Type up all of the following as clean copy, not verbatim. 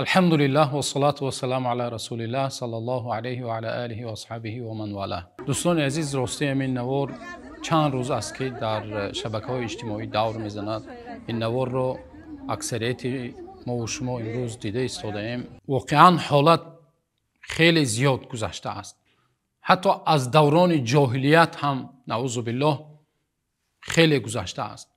الحمد لله و الصلاة و السلام علی رسول الله صلی الله علیه و علی آله و اصحابه و من والاه. دوستان عزیز، راستی همین نوار چند روز است که در شبکه‌های اجتماعی دور میزند. این نوار رو اکثریت ما و شما امروز دیده ایستادیم. واقعا حالت خیلی زیاد گذشته است. حتی از دوران جاهلیت هم نعوذ بالله خیلی گذشته است.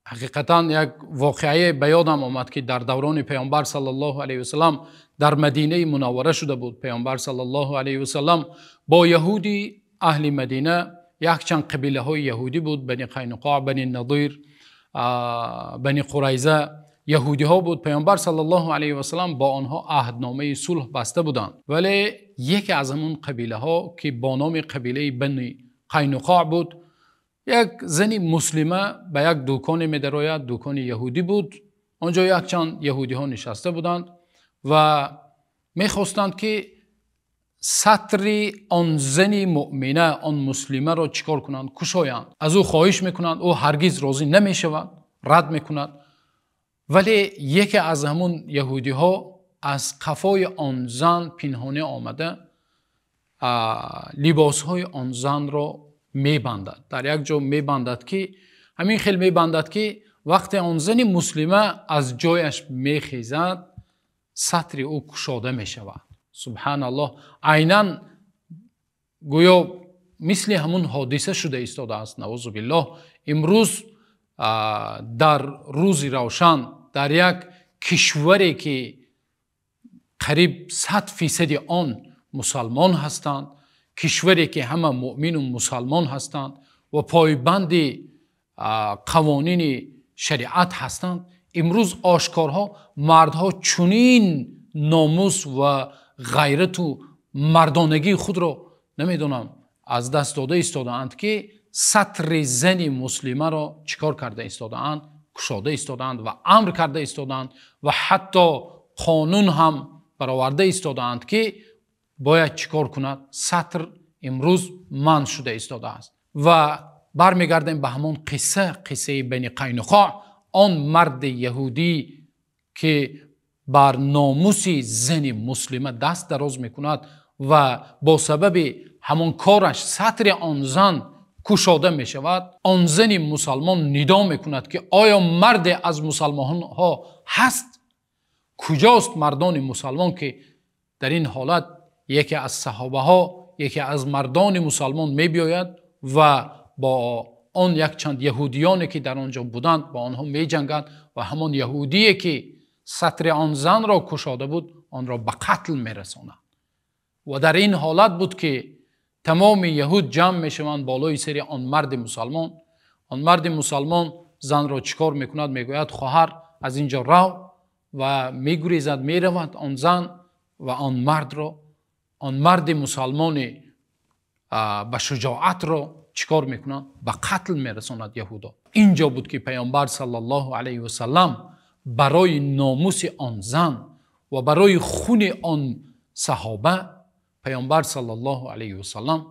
حقیقتا یک واقعه به یادم آمد که در دوران پیامبر صلی الله علیه و سلم در مدینه منوره شده بود. پیامبر صلی الله علیه و سلم با یهودی اهل مدینه، یک چند قبیله های یهودی بود، بنی قینقاع، بنی نضیر، بنی قریظه، یهودی ها بود. پیامبر صلی الله علیه و سلم با آنها عهدنامه صلح بسته بودند، ولی یکی از همون قبیله ها که با نام قبیله بنی قینقاع بود، یک زنی مسلمه به یک دکان می درآید، دکان یهودی بود. آنجا یک چند یهودی ها نشسته بودند و می خواستند که ستر آن زنی مؤمنه، آن مسلمه را چیکار کنند؟ کشایند. از او خواهش میکنند، او هرگز راضی نمی شود، رد میکند. ولی یکی از همون یهودی ها از قفای آن زن پنهانه آمده لباس های آن زن را میبندد. در یک جا میبندد که همین خیلی میبندد که وقتی آن زن مسلمه از جایش میخیزد، ستر او کشاده میشود. سبحان الله، عیناً گویا مثل همون حادثه شده ایستاده است. نعوذ بالله امروز در روز روشن در یک کشوری که قریب 100% آن مسلمان هستند، کشوری که همه مؤمن و مسلمان هستند و پایبند قوانین شریعت هستند، امروز آشکارها مردها چنین ناموس و غیرت و مردانگی خود را نمیدونم از دست داده ایستادند که ستر زن مسلمه را چیکار کرده ایستادند؟ کشاده ایستادند و امر کرده ایستادند و حتی قانون هم برآورده ایستادند که باید چیکار کند؟ ستر امروز منع شده ایستاده است. و برمیگردیم به همون قصه بنی قینقاع، آن مرد یهودی که بر ناموس زن مسلمه دست دراز میکند و با سبب همون کارش ستر آن زن کشاده می شود. آن زن مسلمان ندا میکند که آیا مرد از مسلمان ها هست؟ کجاست مردان مسلمان که در این حالت یکی از صحابه ها، یکی از مردان مسلمان می بیاید و با آن یک چند یهودیانی که در آنجا بودند با آنها می جنگند و همان یهودی که ستر آن زن را کشاده بود آن را به قتل می رساند. و در این حالت بود که تمام یهود جمع می شوند بالای سر آن مرد مسلمان. آن مرد مسلمان زن را چیکار می کند؟ می گوید خواهر از اینجا رو، و می گریزد، می رود آن زن و آن مرد را، آن مرد مسلمان به شجاعت را چیکار میکنند؟ به قتل میرساند یهودا. اینجا بود که پیامبر صلی الله علیه و سلم برای ناموس آن زن و برای خون آن صحابه، پیامبر صلی الله علیه و سلم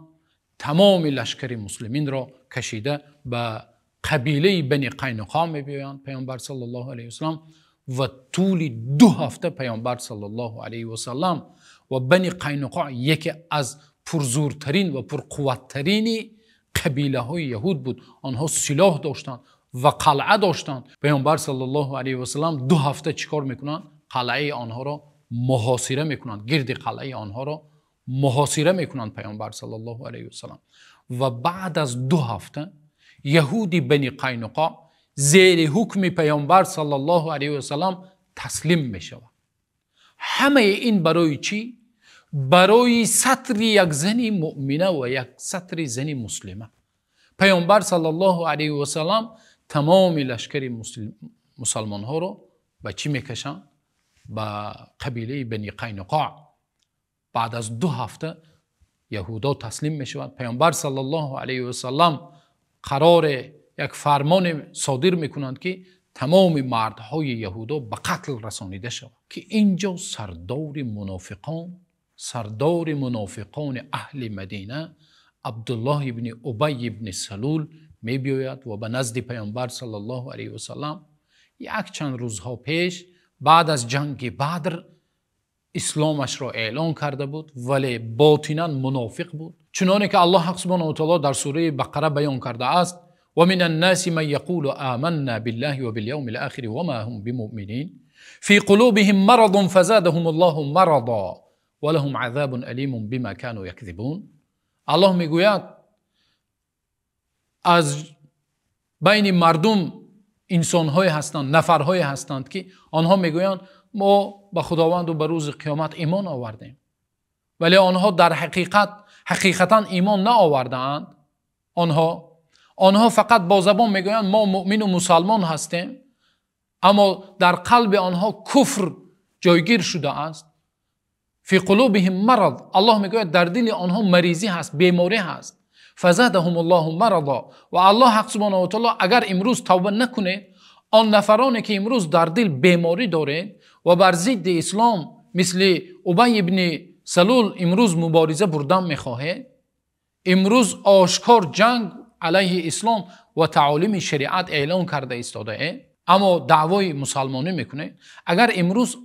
تمام لشکر مسلمین را کشیده به قبیله بنی قینقاع میبیایند. پیامبر صلی الله علیه و سلم و طول 2 هفته پیامبر صلی الله علیه و سلم و بنی قینقاع یکی از پرزورترین و پرقوتترین قبیله های یهود بود. آنها سلاح داشتند و قلعه داشتند. پیامبر صلی الله علیه و سلم 2 هفته چیکار میکنند؟ قلعه آنها را محاصره میکنند، گرد قلعه آنها را محاصره میکنند پیامبر صلی الله علیه و سلم. و بعد از 2 هفته یهودی بنی قینقاع زیر حکم پیامبر صلی الله علیه و سلم تسلیم میشود. همه این برای چی؟ برای ستر یک زن مؤمنه و یک ستر زن مسلمه. پیامبر صلی الله علیه و سلم تمام لشکر مسلمان ها رو به چی میکشند؟ به قبیله بنی قینقاع. بعد از 2 هفته یهودا تسلیم میشود. پیامبر صلی الله علیه و سلم قرار یک فرمان صادر میکنند که تمام مردهای یهودا به قتل رسانیده شود. که اینجا سردار منافقان اهل مدینه عبدالله ابن ابی ابن سلول می بیاید و به نزد پیامبر صلی الله علیه و سلم یک چند روزها پیش بعد از جنگ بدر اسلامش را اعلان کرده بود، ولی باطنا منافق بود. چنانه که الله حق سبحانه و تعالی در سوره بقره بیان کرده است: و من الناس من یقول آمنا بالله و بالیوم الاخر وما هم بمؤمنین فی قلوبهم مرض فزادهم الله مرضا ولهم عذاب الیم بما كانوا یکذبون. الله میگوید از بین مردم انسان‌های هستند، نفرهای هستند که آنها میگویند ما به خداوند و به روز قیامت ایمان آوردیم، ولی آنها در حقیقتا ایمان نآوردند. آنها فقط با زبان میگویند ما مؤمن و مسلمان هستیم، اما در قلب آنها کفر جایگیر شده است. فی قلوبهم مرض، الله میگوید در دل آنها مریضی هست، بیماری هست. فزادهم الله مرضا، و الله حق سبحانه و تعالی اگر امروز توبه نکنه، آن نفرانی که امروز در دل بیماری داره و بر ضد اسلام مثل ابی ابن سلول امروز مبارزه بردن میخواهد، امروز آشکار جنگ علیه اسلام و تعالیم شریعت اعلان کرده ایستاده، اما دعوای مسلمانی میکنه، اگر امروز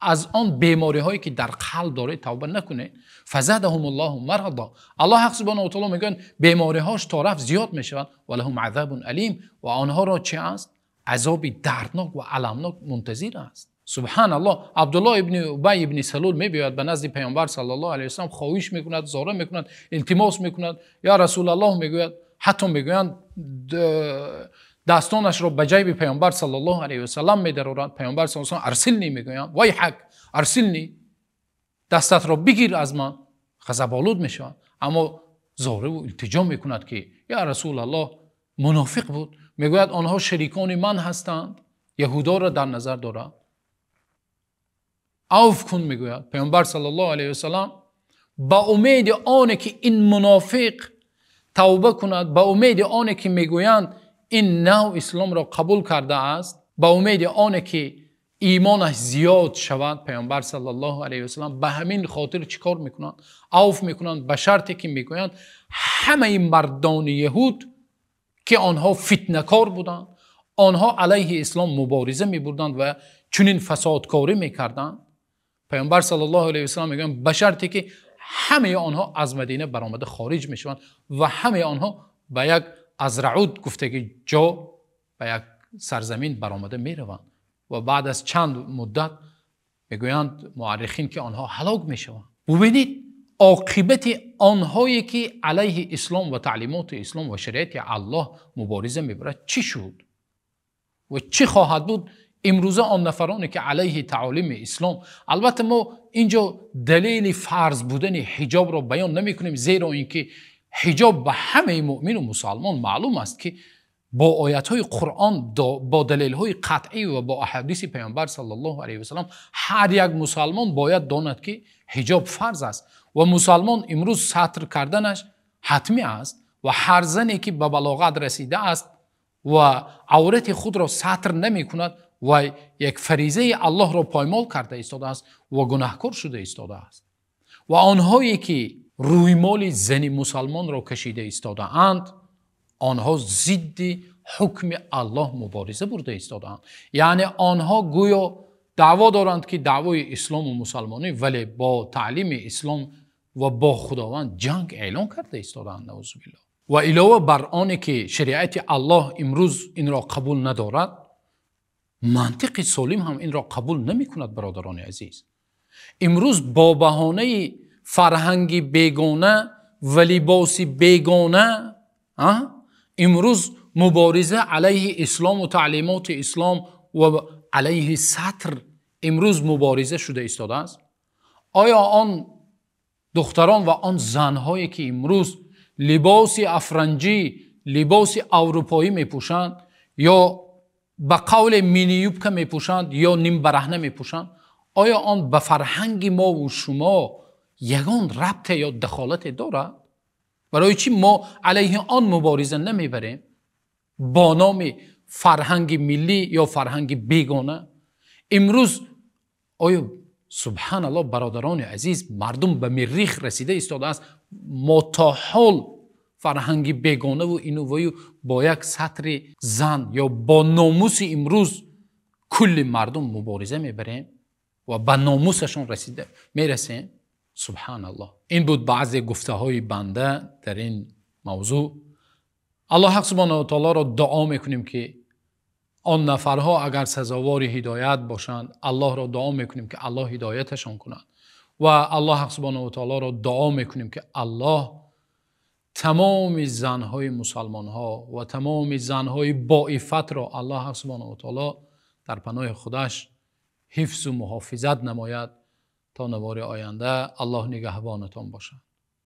از آن بیماری هایی که در قلب داره توبه نکنه، فزادهم الله مرضا، الله حق سبحانه و تعالی میگن بیماری هاش طرف زیاد میشود، ولهم عذاب الیم، و آنها را چه است؟ عذابی دردناک و المناک منتظر است. سبحان الله. عبدالله ابن ابی ابن سلول میبیاد به نزد پیامبر صلی الله علیه و سلم، خواهش میکند، زاره میکند، التماس میکند، یا رسول الله، میگوید، حتی میگویند دستانش را به جیب پیامبر صلی الله علیه و سلم میدرورند. پیامبر صلی الله علیه و سلم ارسلنی میگویند، وای حق ارسلنی، دستت را بگیر از من. غضب‌آلود میشود، اما زاره و التجا میکند که یا رسول الله. منافق بود، میگوید آنها شریکان من هستند، یهودا را در نظر دارد. عفو کن، میگوید پیامبر صلی الله علیه و سلم، با امید آنه که این منافق توبه کند، با امید آنه که میگویند این نوع اسلام را قبول کرده است، با امید آنه که ایمانش زیاد شود، پیامبر صلی الله علیه و سلم به همین خاطر چیکار میکنند؟ عفو میکنند، به شرطی که میگویند همه مردان یهود که آنها فتنه‌کار بودند، آنها علیه اسلام مبارزه میبردند و چنین فسادکاری میکردند، پیامبر صلی الله علیه و سلم میگویند به شرطی که همه آنها از مدینه برآمده خارج میشوند و همه آنها به یک ازرعود گفته که جا به یک سرزمین برآمده میروند و بعد از چند مدت میگویند مورخین که آنها هلاک میشوند. ببینید عاقبت آنهایی که علیه اسلام و تعلیمات اسلام و شریعت الله مبارزه میبرد چی شد و چی خواهد بود امروزه آن نفرانی که علیه تعالیم اسلام. البته ما اینجا دلیل فرض بودن حجاب را بیان نمی کنیم، زیرا اینکه حجاب به همه مؤمن و مسلمان معلوم است که با آیات های قرآن، با دلیل های قطعی و با احادیث پیامبر صلی الله علیه و سلم هر یک مسلمان باید داند که حجاب فرض است و مسلمان امروز ستر کردنش حتمی است و هر زنی که به بلاغت رسیده است و عورت خود را ستر نمی کند و یک فریضه الله را پایمال کرده ایستاده است و گناهکار شده ایستاده است. و آنهایی که رویمال زن مسلمان را کشیده ایستاده اند، آنها ضد حکم الله مبارزه برده ایستاده اند. یعنی آنها گویا دعوا دارند که دعوای اسلام و مسلمانی، ولی با تعلیم اسلام و با خداوند جنگ اعلان کرده ایستاده اند. نعوذ بالله. و علاوه بر آنه که شریعت الله امروز این را قبول ندارد، منطق سالم هم این را قبول نمی کند. برادران عزیز، امروز با بهانه فرهنگ بیگانه و لباس بیگانه امروز مبارزه علیه اسلام و تعلیمات اسلام و علیه ستر امروز مبارزه شده ایستاده است. آیا آن دختران و آن زنهایی که امروز لباس افرنجی، لباس اروپایی میپوشند یا به قول مینیوبکه میپوشند یا نیم برهنه میپوشند، آیا آن به فرهنگ ما و شما یگان ربط یا دخالت دارد؟ برای چی ما علیه آن مبارزه نمیبریم با نام فرهنگ ملی یا فرهنگ بیگانه؟ امروز آیا سبحان الله برادران عزیز، مردم به مریخ رسیده ایستاده است. ما تا حال فرهنگ بیگانه و اینو با یک سطر زن یا با ناموس امروز کل مردم مبارزه میبریم و به ناموسشون میرسیم. سبحان الله. این بود بعضی گفته های بنده در این موضوع. الله حق سبحانه و تعالی را دعا میکنیم که آن نفرها اگر سزاوار هدایت باشند، الله را دعا میکنیم که الله هدایتشان کند و الله حق سبحانه و تعالی را دعا میکنیم که الله تمام زنهای مسلمان ها و تمام زنهای با عفت را الله حق سبحانه و تعالی در پناه خودش حفظ و محافظت نماید تا نوار آینده. الله نگهبانتان باشد.